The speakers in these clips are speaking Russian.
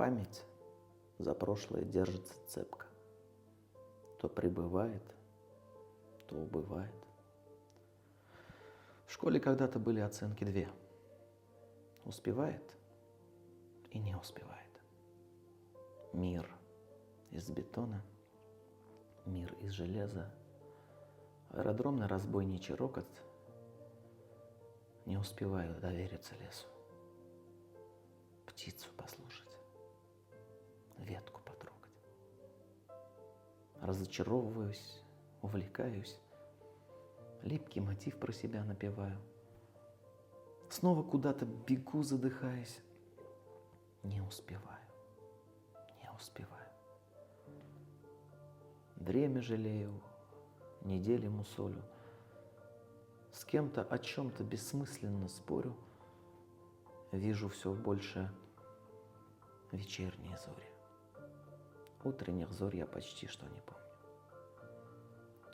память за прошлое держится цепко. То прибывает, то убывает. В школе когда-то были оценки две. Успевает и не успевает. Мир из бетона, мир из железа, аэродромный разбойничий рокот. Не успеваю довериться лесу, птицу послушать, ветку потрогать. Разочаровываюсь, увлекаюсь, липкий мотив про себя напеваю. Снова куда-то бегу, задыхаясь. Не успеваю, не успеваю. Время жалею, недели мусолю. С кем-то о чем-то бессмысленно спорю. Вижу все больше вечерние зори. Утренних зорь я почти что не помню.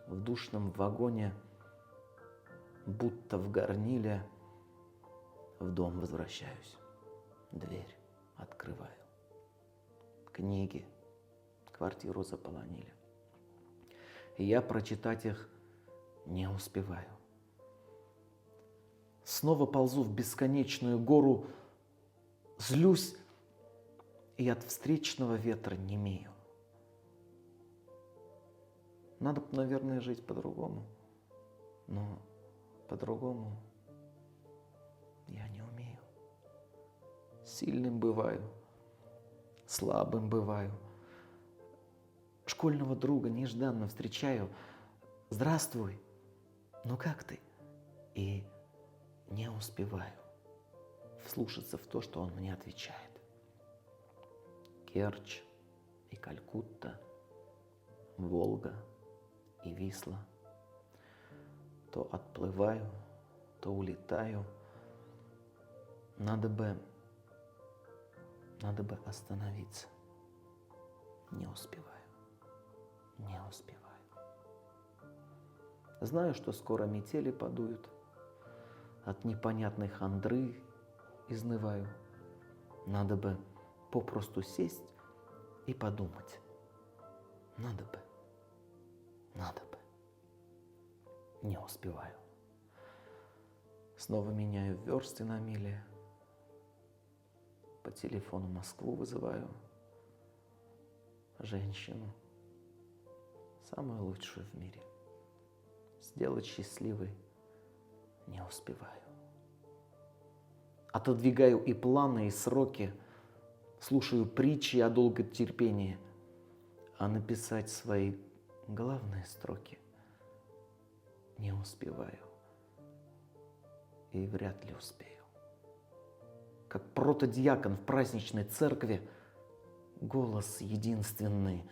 В душном вагоне, будто в горниле, в дом возвращаюсь. Дверь открываю. Книги квартиру заполонили. И я прочитать их не успеваю. Снова ползу в бесконечную гору, злюсь и от встречного ветра немею. Надо, наверное, жить по-другому, но по-другому я не умею. Сильным бываю, слабым бываю. Школьного друга нежданно встречаю. Здравствуй, ну как ты? И не успеваю вслушаться в то, что он мне отвечает. Керчь и Калькутта, Волга и Висла. То отплываю, то улетаю. Надо бы остановиться. Не успеваю. Не успеваю. Знаю, что скоро метели подуют. От непонятной хандры изнываю. Надо бы попросту сесть и подумать. Надо бы. Не успеваю. Снова меняю версты на мили. По телефону Москву вызываю. Женщину, самую лучшую в мире. Сделать счастливой не успеваю. Отодвигаю и планы, и сроки. Слушаю притчи о долготерпении. А написать свои главные строки не успеваю. И вряд ли успею. Как протодиакон в праздничной церкви голос единственный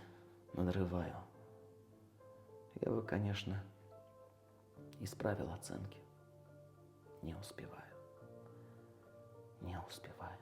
надрываю. Я бы, конечно, исправил оценки. Не успеваю. Не успеваю.